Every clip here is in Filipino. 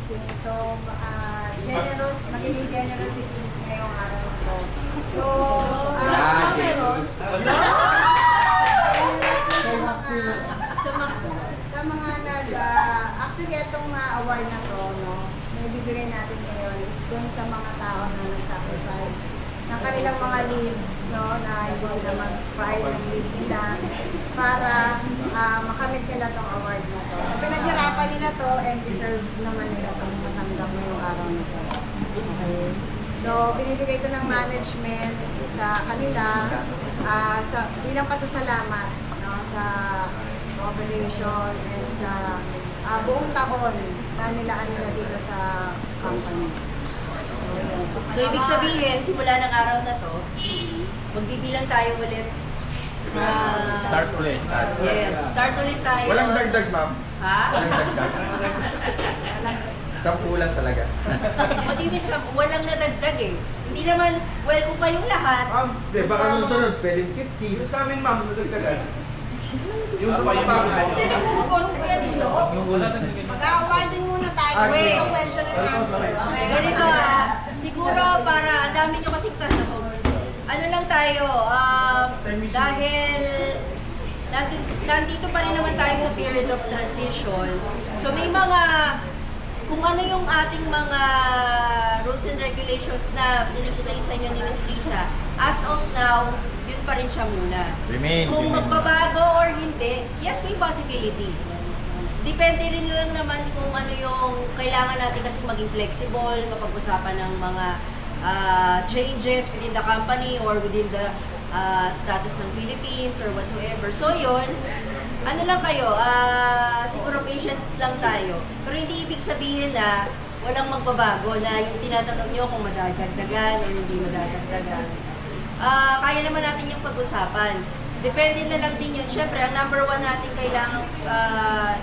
So, generous, magiging generous si Kings ngayong araw na to. So, generous sa mga actually itong award na to, no, na ibibigay natin ngayon is dun sa mga tao na nag-sacrifice ng kanilang mga leaves, no, na hindi sila mag-file ng leave nila para makamit nila tong award na to. So, pinaghirapan nila to and deserve naman nila itong matanggap ngayong araw na to. Okay. So, binibigay ito ng management sa kanila bilang pasasalamat, no, sa cooperation and sa buong taon na nilaan nila dito sa company. So, ibig sabihin, simula ng araw na to, magbibilang tayo ulit. Start ulit. Yes, start ulit tayo. Walang dagdag, ma'am. Ha? Walang dagdag. 10 lang talaga. What do you mean, walang nadagdag eh? Hindi naman, welcome pa yung lahat. Ma'am, baka nung sunod, pwedeng 50. Yung sa amin, ma'am, nadagdagan. Yung sa mga tao. Sino mo gusto yan dito? Mag-awarding muna tayo. Wait. Yung question and answer. Okay? Ganito siguro para ang dami nyo kasing tanong. Ano lang tayo, dahil nandito pa rin naman tayo sa period of transition. So may mga, kung ano yung ating mga rules and regulations na in-explain sa inyo ni Ms. Risa, as of now, yun pa rin siya muna. Kung magbabago or hindi, yes, may possibility. Depende rin lang naman kung ano yung kailangan natin kasi maging flexible, mapag-usapan ng mga changes within the company or within the status ng Philippines or whatsoever. So yun, ano lang kayo, siguro patient lang tayo. Pero hindi ibig sabihin na walang magbabago, na yung tinatanong nyo kung madadagdagan o hindi madadagdagan. Kaya naman natin yung pag-usapan. Depende na lang din yun. Siyempre, ang number one natin kailangan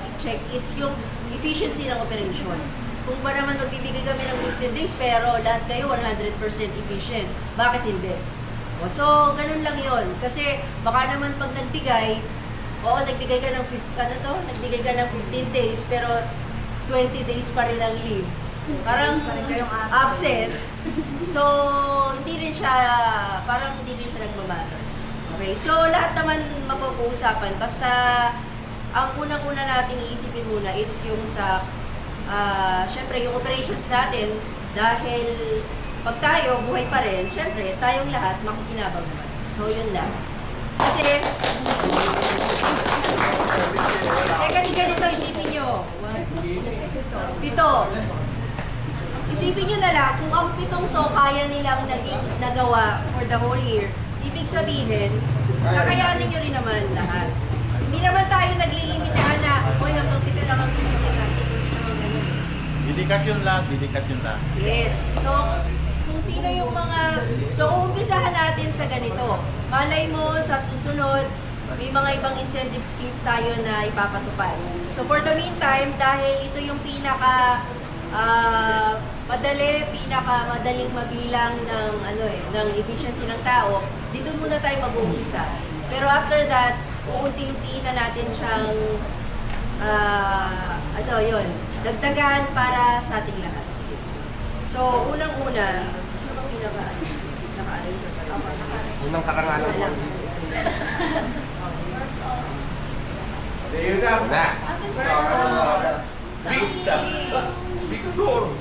i-check is yung efficiency ng operations. Kung ba naman magbibigay kami ng 15 days pero lahat kayo 100% efficient, bakit hindi? So, ganun lang yun. Kasi baka naman pag nagbigay ka ng nagbigay ka ng 15 days pero 20 days pa rin ang leave. Parang absent. So, hindi rin siya nagmamatter. Okay, so lahat naman mapag-uusapan. Basta, ang unang-una nating iisipin muna is yung sa, syempre, yung operations natin. Dahil, pag tayo, buhay pa rin, syempre, tayong lahat makikinabang naman. So, yun lang. Kasi ganito, isipin nyo. 7. Isipin nyo na lang, kung ang 7 to kaya nilang nagawa for the whole year, ibig sabihin, kakayanin nyo rin naman lahat. Hindi naman tayo nag-iimitahan na, oy, hanggang 7 lang ang tumigil natin. Dedikasyon lang. Yes. So, kung sino yung umpisahan natin sa ganito. Malay mo, sa susunod, may mga ibang incentive schemes tayo na ipapatupad. So, for the meantime, dahil ito yung pinakamadaling mabilang ng efficiency ng tao, dito muna tayo mag-uumpisa. Pero after that, uunti-untiin na natin siyang dagdagan para sa ating lahat. Sige. So, unang-una, sino bang naka-arrange? Unang karangalan mo. There na. Big stuff. Victor.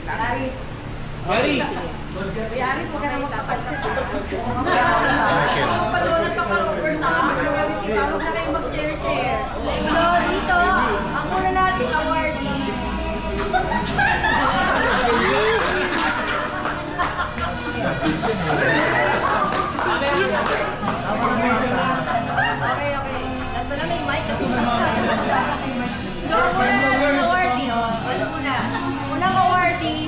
Aris. Aris. Aris, huwag ka na magtapat na pa. Padulan pa ka-over na. Huwag na kayo mag-share-share. So, dito, ang una natin awardee. Okay. Lahat pala may mic kasi so, ang una natin awardee, unang awardee,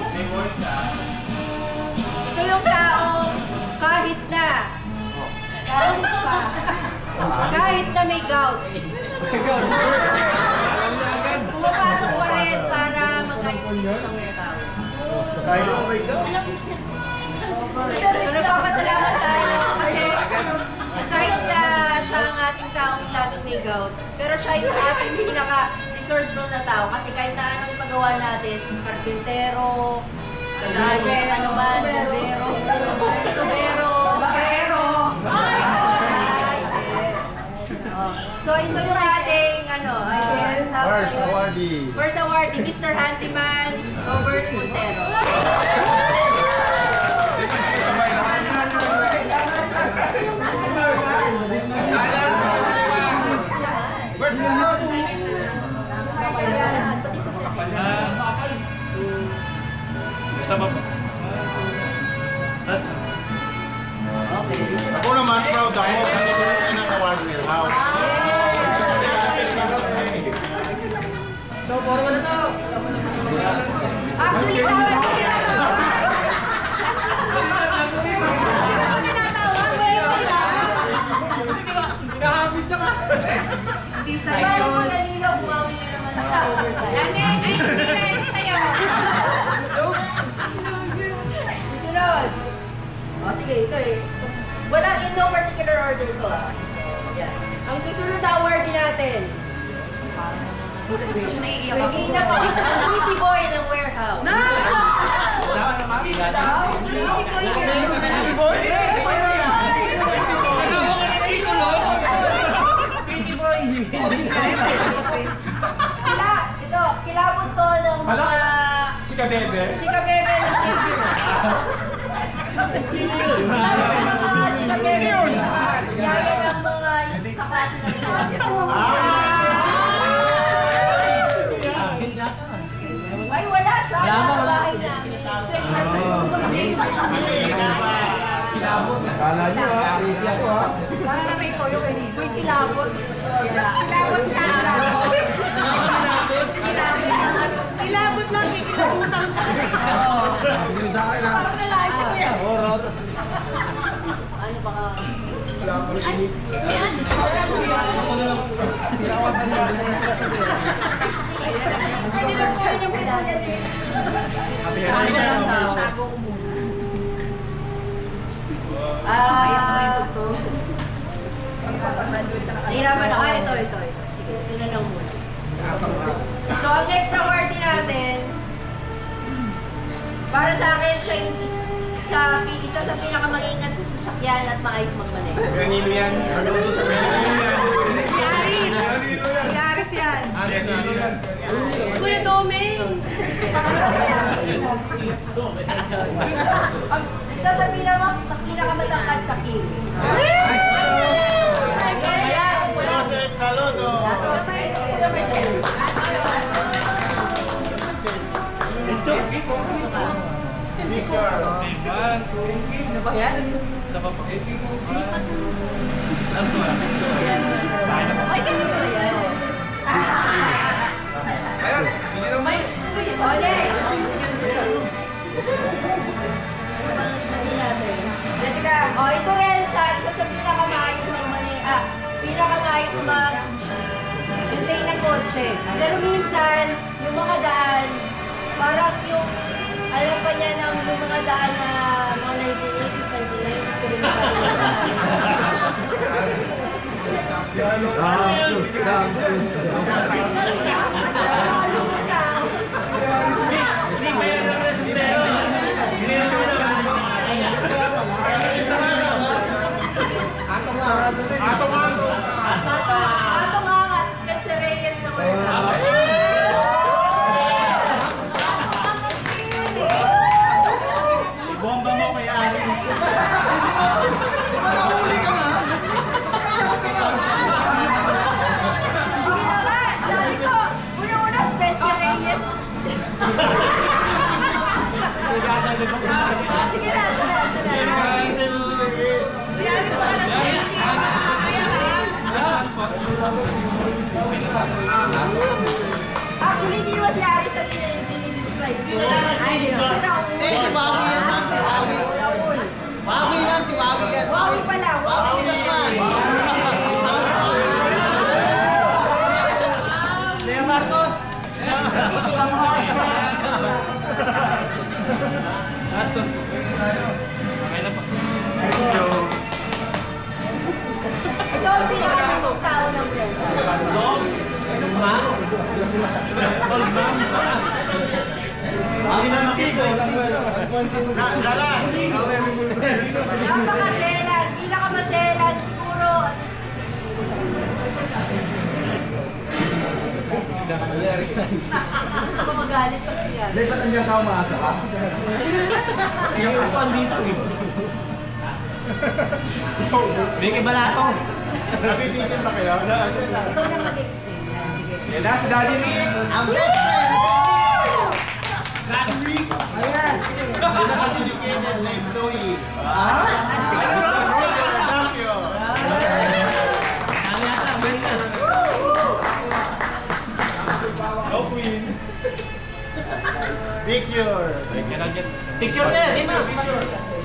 ito yung taong kahit na may gout, pumapasok pa rin para mag-ayos dito sa warehouse. So nagpapasalamat tayo kasi aside sa siya ang ating taong laging may gout, pero siya yung ating pinaka-resource resourceful na tao kasi kahit na anong pagawa natin, karpintero, tagaayos ng ano man, tubero, so ito yung ating First awardee. first awardee, Mr. Handyman Robert Montero. Bert Million! Pati sa Isa pa. That's Ako naman, proud ako kasi ko ng award Millhouse. actually, Hinahamid na ka! hindi sa yun. Kanina, bumawi na naman sa overtime. Susunod. O sige, ito eh. Walang in no particular order to ah. Yan. Ang susunod na awardee natin. Regina po, ang pretty boy ng warehouse. Sino daw? Pretty boy? Kilabot to ng mga Chika Bebe. chika bebe ng Silvio. Chika bebe. Yaya ng mga kaklase ng ay, wala siya. Wala sa bahay namin. Kala nyo ha, crazy ako ha. Para na may toyo kayo dito. Uy, kilabot. Kilabot lang. Kilabot lang, kikilabutan ka. Hindi sa akin ha. Parang nalait si Kuya. Horror. Ano ba ka? Wala pa rin sinip. Pwede lang siya yung pinagyan eh. Tago ko muna. Nahirapan ako. Ito. Sige, ito na lang muna. So, ang next awardee natin, para sa akin, siya yung isa sa pinakamaingat sa sasakyan at maayos magmaneho. Ganilo yan. Ano sa Ganilo yan? Aris! Aris yan. Kuya Doming! Isa sa pinakamatangkad sa Kings. Joseph Saludo. Victor. Ano ba yan? Isa pa pa. Last one. Ay, ganun ba yan? Ayan, hindi na may. O, next! Jessica, ito rin isa sa pinakamaayos pinakamaayos maintain ng kotse. Pero minsan, yung mga daan, parang yung alam pa niya ng yung mga daan na mga 1980s, 1990s, ko rin Ato nga at Spencer Reyes na Bomba mo kay Aris. Malahuli ka na. Sabi ko, una-una Spencer Reyes. Sige na, Actually, hindi naman si Aris ang dinidescribe ko. Ay, hindi naman. Si Wawi yan lang, si Wawi. Wawi lang, si Wawi yan. Wawi pala, Wawi Wawi. Gasman. Leo Marcos. Last one. Okay na pa. Ito ang pinakamatong tao ng world. ma'am? Ang ina ng Kiko. Napakaselan, pinakamaselan siguro. Ako magalit pa siya. Hindi, ba't nandiyan ka umaasa ka? Yung upan dito eh. Vicky Balato. Nabibitin ba kayo? Ikaw na mag-explain. Yan, sige. Yan na si Daddy Rick! Ang best friend. Daddy Rick! Ayan. Pinaka-dedicated na employee. Champion! Ang yata, ang best friend. No queen! Picture! Can I get Picture na, di ba?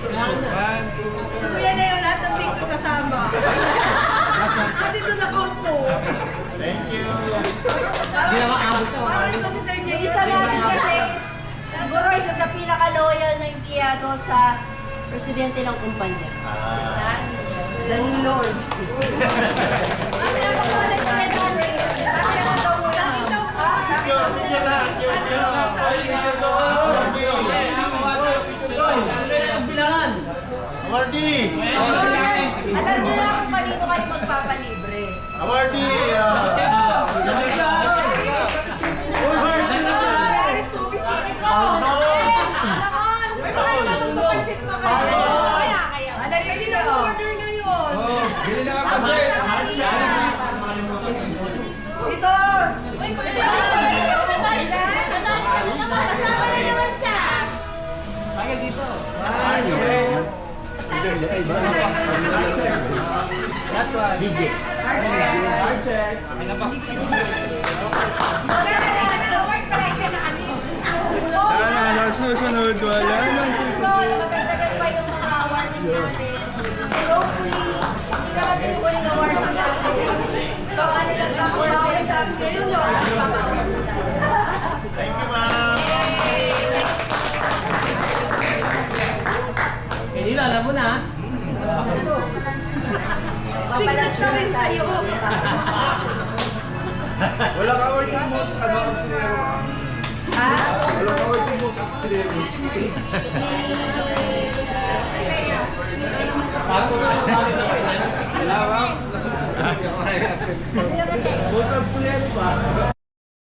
one? Si Kuya na yun, lahat ng picture kasama. Kasi doon nakaupo. Thank you! Hindi na makaabot na. Parang ito si Sir Yung Jay. isa natin kasi is, siguro isa sa pinaka-loyal na empleyado sa presidente ng kumpanya. Danilo Ortiz. Kasi ako mga nagsasabi. Sabi ako daw mo lang. Picture! Picture na! Bilangan. Awardy! Alam niyo na kung kanino kayo magpapalibre. Awardy! May mga naman mapansin pa kayo. Pwede na order ngayon. Bili na ka pa, sir! Dito! Kasama na naman siya. That's why. Okay na pa. Susunod, wala nang Susunod, magdagdagan pa yung mga awarding natin. And hopefully, hindi na natin huling awarding natin. So, ano lang lang kung bawal sa susunod, magpapaward na tayo. Thank you, ma'am! Hindi na, alam mo na. Siglat na rin sa'yo. Wala ka working mo sa absinero. Ha? Wala ka working mo sa absinero. Wala ka? Mo sa absinero ba?